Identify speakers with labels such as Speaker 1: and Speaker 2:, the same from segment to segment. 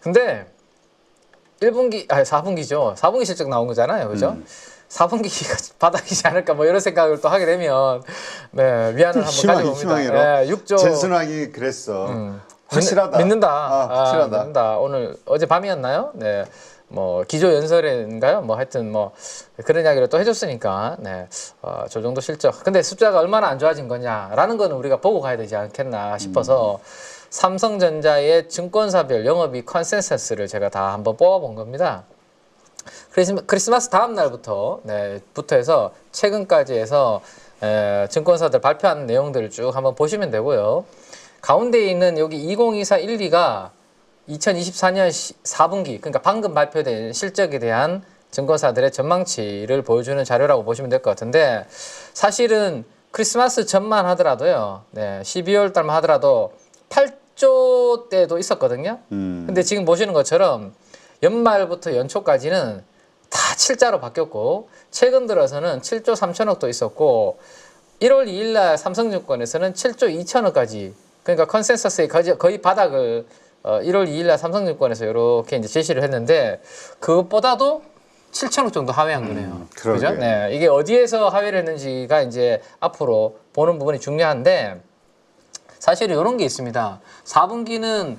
Speaker 1: 근데 1분기, 아니 4분기죠. 4분기 실적 나온 거잖아요. 그죠? 4분기가 바닥이지 않을까 뭐 이런 생각을 또 하게 되면 네, 위안을 한번 가져봅니다. 네, 6조.
Speaker 2: 전순환이 그랬어. 확실하다.
Speaker 1: 믿는다.
Speaker 2: 확실하다.
Speaker 1: 믿는다. 오늘 어제 밤이었나요? 네. 뭐 기조 연설인가요? 뭐 하여튼 뭐 그런 이야기를 또 해줬으니까 네. 저 정도 실적. 근데 숫자가 얼마나 안 좋아진 거냐라는 거는 우리가 보고 가야 되지 않겠나 싶어서 삼성전자의 증권사별 영업이익 컨센서스를 제가 다 한번 뽑아본 겁니다. 크리스마스 다음 날부터 부터 해서 최근까지 해서 증권사들 발표한 내용들을 쭉 한번 보시면 되고요. 가운데 있는 여기 2024 1, 2가 2024년 4분기 그러니까 방금 발표된 실적에 대한 증권사들의 전망치를 보여주는 자료라고 보시면 될 것 같은데 사실은 크리스마스 전만 하더라도요. 12월 달만 하더라도 8조 대도 있었거든요. 근데 지금 보시는 것처럼 연말부터 연초까지는 다 7자로 바뀌었고 최근 들어서는 7조 3천억도 있었고 1월 2일 날 삼성증권에서는 7조 2천억까지 그러니까 컨센서스의 거의 바닥을 1월 2일 날 삼성증권에서 이렇게 이제 제시를 했는데 그것보다도 7천억 정도 하회한 거네요. 그죠? 네. 이게 어디에서 하회를 했는지가 이제 앞으로 보는 부분이 중요한데 사실은 이런 게 있습니다. 4분기는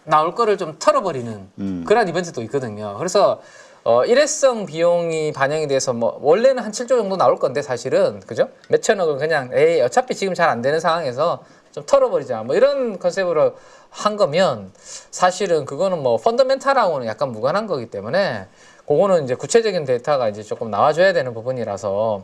Speaker 1: 나올 거를 좀 털어버리는 그런 이벤트도 있거든요. 그래서 일회성 비용이 반영이 돼서 뭐 원래는 한 7조 정도 나올 건데 사실은 그죠? 몇천억을 그냥 에이 어차피 지금 잘 안 되는 상황에서 좀 털어버리자 뭐 이런 컨셉으로 한 거면 사실은 그거는 뭐 펀더멘탈하고는 약간 무관한 거기 때문에 그거는 이제 구체적인 데이터가 이제 조금 나와줘야 되는 부분이라서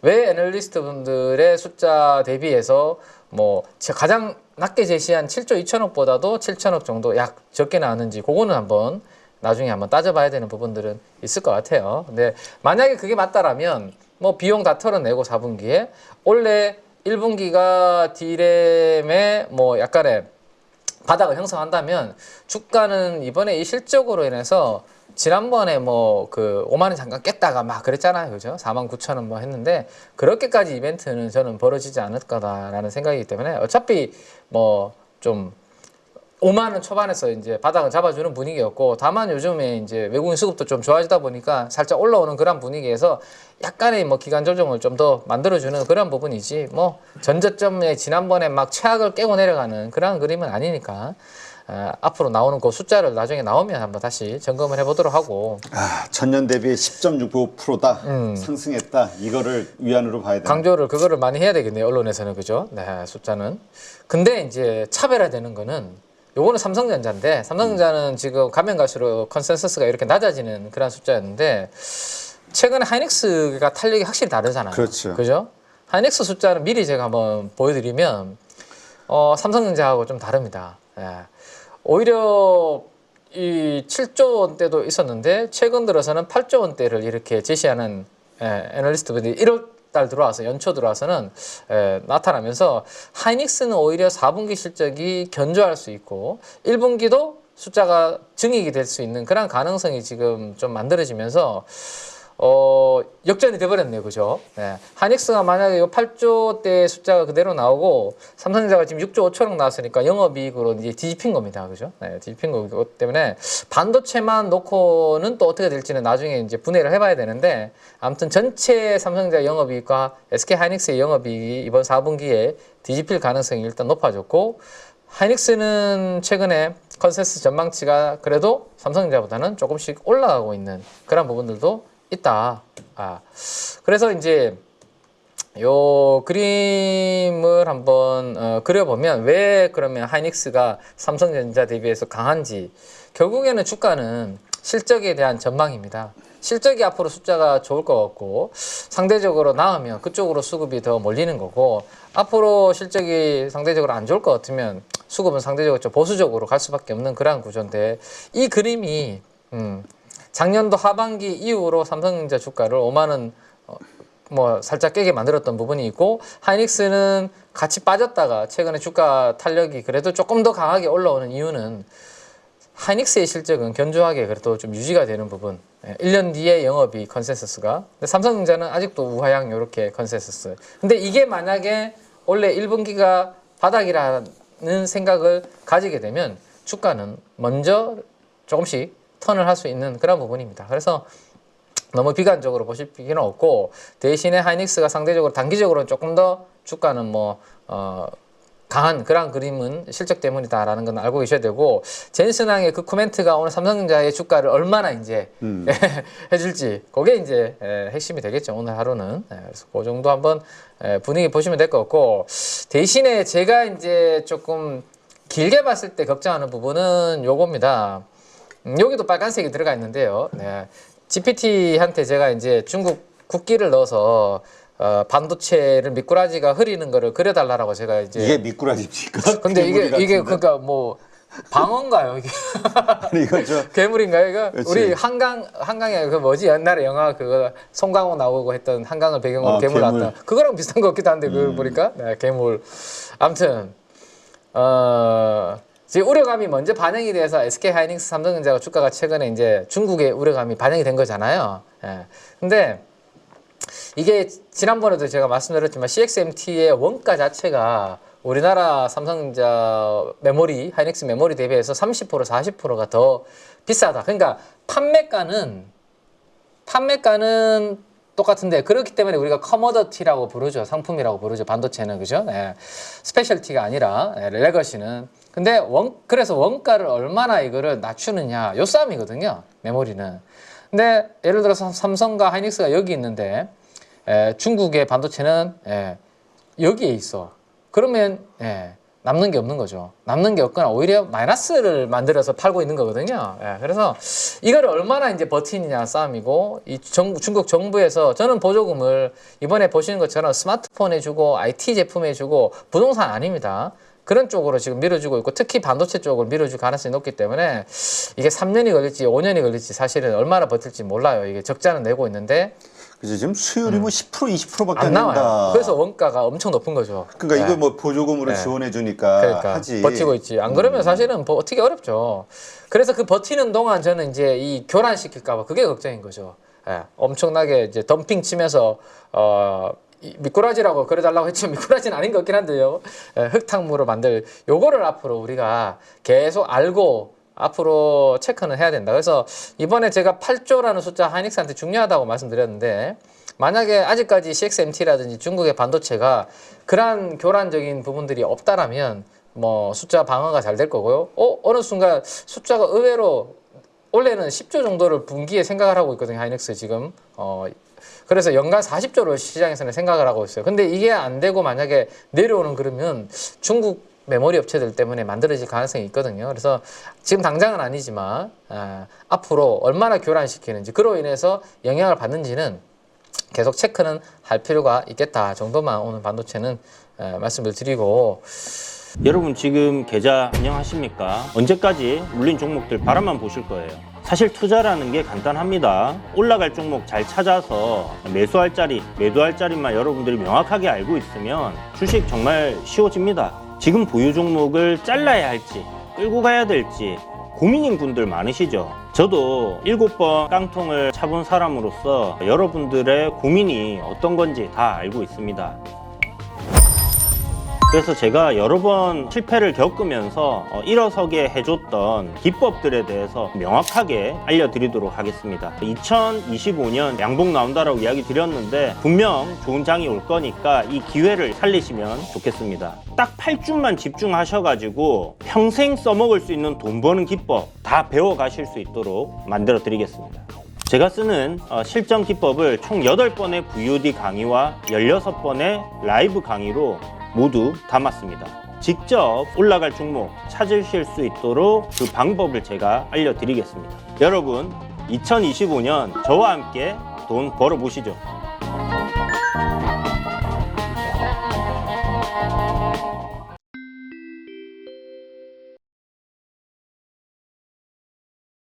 Speaker 1: 왜 애널리스트 분들의 숫자 대비해서 뭐 가장 낮게 제시한 7조 2천억보다도 7천억 정도 약 적게 나왔는지 그거는 한번 나중에 한번 따져봐야 되는 부분들은 있을 것 같아요. 근데 만약에 그게 맞다라면 뭐 비용 다 털어내고 4분기에 원래 1분기가 D램의 뭐 약간의 바닥을 형성한다면 주가는 이번에 이 실적으로 인해서 지난번에 뭐 그 5만 원 잠깐 깼다가 막 그랬잖아요. 그죠? 49,000원 뭐 했는데 그렇게까지 이벤트는 저는 벌어지지 않을 거다라는 생각이기 때문에 어차피 뭐 좀 5만 원 초반에서 이제 바닥을 잡아주는 분위기였고 다만 요즘에 이제 외국인 수급도 좀 좋아지다 보니까 살짝 올라오는 그런 분위기에서 약간의 뭐 기간 조정을 좀 더 만들어주는 그런 부분이지 뭐 전저점에 지난번에 막 최악을 깨고 내려가는 그런 그림은 아니니까 앞으로 나오는 그 숫자를 나중에 나오면 한번 다시 점검을 해보도록 하고
Speaker 2: 전년 대비 10.65%다 상승했다 이거를 위안으로 봐야 되나?
Speaker 1: 강조를 그거를 많이 해야 되겠네요 언론에서는 그죠? 네 숫자는 근데 이제 차별화되는 거는 요거는 삼성전자인데 삼성전자는 지금 가면 갈수록 컨센서스가 이렇게 낮아지는 그런 숫자였는데 최근에 하이닉스가 탄력이 확실히 다르잖아요.
Speaker 2: 그렇죠.
Speaker 1: 그죠? 하이닉스 숫자는 미리 제가 한번 보여드리면 삼성전자하고 좀 다릅니다. 예. 오히려 이 7조 원대도 있었는데 최근 들어서는 8조 원대를 이렇게 제시하는 애널리스트분들이 1월 달 들어와서 연초 들어와서는 나타나면서 하이닉스는 오히려 4분기 실적이 견조할 수 있고 1분기도 숫자가 증액이 될 수 있는 그런 가능성이 지금 좀 만들어지면서 역전이 돼버렸네요. 그죠? 네. 하이닉스가 만약에 이 8조대 숫자가 그대로 나오고 삼성전자가 지금 6조 5천억 나왔으니까 영업이익으로 이제 뒤집힌 겁니다. 그죠? 네, 뒤집힌 거기 때문에 반도체만 놓고는 또 어떻게 될지는 나중에 이제 분해를 해봐야 되는데 아무튼 전체 삼성전자 영업이익과 SK 하이닉스의 영업이익이 이번 4분기에 뒤집힐 가능성이 일단 높아졌고 하이닉스는 최근에 컨센서스 전망치가 그래도 삼성전자보다는 조금씩 올라가고 있는 그런 부분들도 있다. 그래서 이제 요 그림을 한번 그려보면 왜 그러면 하이닉스가 삼성전자 대비해서 강한지 결국에는 주가는 실적에 대한 전망입니다. 실적이 앞으로 숫자가 좋을 것 같고 상대적으로 나으면 그쪽으로 수급이 더 몰리는 거고 앞으로 실적이 상대적으로 안 좋을 것 같으면 수급은 상대적으로 좀 보수적으로 갈 수밖에 없는 그러한 구조인데 이 그림이 작년도 하반기 이후로 삼성전자 주가를 5만 원 뭐 살짝 깨게 만들었던 부분이 있고 하이닉스는 같이 빠졌다가 최근에 주가 탄력이 그래도 조금 더 강하게 올라오는 이유는 하이닉스의 실적은 견조하게 그래도 좀 유지가 되는 부분 1년 뒤에 영업이 컨센서스가 근데 삼성전자는 아직도 우하향 이렇게 컨센서스 근데 이게 만약에 원래 1분기가 바닥이라는 생각을 가지게 되면 주가는 먼저 조금씩 턴을 할 수 있는 그런 부분입니다. 그래서 너무 비관적으로 보실 필요는 없고 대신에 하이닉스가 상대적으로 단기적으로는 조금 더 주가는 강한 그런 그림은 실적 때문이다라는 건 알고 계셔야 되고 젠슨왕의 그 코멘트가 오늘 삼성전자의 주가를 얼마나 이제 해줄지 그게 이제 핵심이 되겠죠. 오늘 하루는. 그래서 그 정도 한번 분위기 보시면 될 것 같고 대신에 제가 이제 조금 길게 봤을 때 걱정하는 부분은 요겁니다. 여기도 빨간색이 들어가 있는데요. GPT한테 제가 이제 중국 국기를 넣어서 반도체를 미꾸라지가 흐리는 거를 그려달라고 제가 이제
Speaker 2: 이게 미꾸라지입니까?
Speaker 1: 근데
Speaker 2: 괴물이
Speaker 1: 이게
Speaker 2: 같은데?
Speaker 1: 그러니까 뭐 방어인가요 이게?
Speaker 2: 아니 이거 저
Speaker 1: 괴물인가요 이거?
Speaker 2: 그렇지.
Speaker 1: 우리 한강에 그 뭐지 옛날에 영화 그거 송강호 나오고 했던 한강을 배경으로 괴물
Speaker 2: 괴물.
Speaker 1: 나왔다. 그거랑 비슷한 것 같기도 한데 그걸 보니까 괴물. 아무튼 지금 우려감이 먼저 반영이 돼서 SK 하이닉스 삼성전자가 주가가 최근에 이제 중국의 우려감이 반영이 된 거잖아요. 근데 이게 지난번에도 제가 말씀드렸지만 CXMT의 원가 자체가 우리나라 삼성전자 메모리, 하이닉스 메모리 대비해서 30%, 40%가 더 비싸다. 그러니까 판매가는 똑같은데 그렇기 때문에 우리가 커머더티라고 부르죠. 상품이라고 부르죠. 반도체는 그죠? 스페셜티가 아니라 레거시는. 근데 그래서 원가를 얼마나 이거를 낮추느냐 요 싸움이거든요. 메모리는. 근데 예를 들어서 삼성과 하이닉스가 여기 있는데 중국의 반도체는 여기에 있어. 그러면 남는 게 없는 거죠. 남는 게 없거나 오히려 마이너스를 만들어서 팔고 있는 거거든요. 그래서 이걸 얼마나 이제 버티느냐 싸움이고 이 중국 정부에서 저는 보조금을 이번에 보시는 것처럼 스마트폰에 주고 IT 제품에 주고 부동산 아닙니다. 그런 쪽으로 지금 밀어주고 있고 특히 반도체 쪽을 밀어줄 가능성이 높기 때문에 이게 3년이 걸릴지 5년이 걸릴지 사실은 얼마나 버틸지 몰라요. 이게 적자는 내고 있는데
Speaker 2: 그죠? 지금 수율이 뭐 10% 20%밖에
Speaker 1: 안
Speaker 2: 안
Speaker 1: 나와요.
Speaker 2: 된다.
Speaker 1: 그래서 원가가 엄청 높은 거죠.
Speaker 2: 그러니까 이거 뭐 보조금으로 지원해 주니까
Speaker 1: 그러니까
Speaker 2: 하지.
Speaker 1: 버티고 있지. 안 그러면 사실은 버티기 어렵죠. 그래서 그 버티는 동안 저는 이제 이 교란시킬까봐 그게 걱정인 거죠. 엄청나게 이제 덤핑 치면서 이 미꾸라지라고 그려달라고 했죠. 미꾸라지는 아닌 것 같긴 한데요. 흙탕물을 만들 요거를 앞으로 우리가 계속 알고 앞으로 체크는 해야 된다. 그래서 이번에 제가 8조라는 숫자 하이닉스한테 중요하다고 말씀드렸는데 만약에 아직까지 CXMT라든지 중국의 반도체가 그러한 교란적인 부분들이 없다라면 뭐 숫자 방어가 잘 될 거고요. 어느 순간 숫자가 의외로 원래는 10조 정도를 분기에 생각을 하고 있거든요. 하이닉스 지금. 그래서 연간 40조를 시장에서는 생각을 하고 있어요. 근데 이게 안 되고 만약에 내려오는 그러면 중국 메모리 업체들 때문에 만들어질 가능성이 있거든요. 그래서 지금 당장은 아니지만 앞으로 얼마나 교란시키는지 그로 인해서 영향을 받는지는 계속 체크는 할 필요가 있겠다 정도만 오늘 반도체는 말씀을 드리고
Speaker 3: 여러분 지금 계좌 안녕하십니까? 언제까지 물린 종목들 바라만 보실 거예요. 사실 투자라는 게 간단합니다. 올라갈 종목 잘 찾아서 매수할 자리, 매도할 자리만 여러분들이 명확하게 알고 있으면 주식 정말 쉬워집니다. 지금 보유 종목을 잘라야 할지 끌고 가야 될지 고민인 분들 많으시죠? 저도 7번 깡통을 차본 사람으로서 여러분들의 고민이 어떤 건지 다 알고 있습니다. 그래서 제가 여러 번 실패를 겪으면서 일어서게 해줬던 기법들에 대해서 명확하게 알려드리도록 하겠습니다. 2025년 양봉 나온다라고 이야기 드렸는데 분명 좋은 장이 올 거니까 이 기회를 살리시면 좋겠습니다. 딱 8주만 집중하셔가지고 평생 써먹을 수 있는 돈 버는 기법 다 배워가실 수 있도록 만들어 드리겠습니다. 제가 쓰는 실전 기법을 총 8번의 VOD 강의와 16번의 라이브 강의로 모두 담았습니다. 직접 올라갈 종목 찾으실 수 있도록 그 방법을 제가 알려드리겠습니다. 여러분 2025년 저와 함께 돈 벌어보시죠.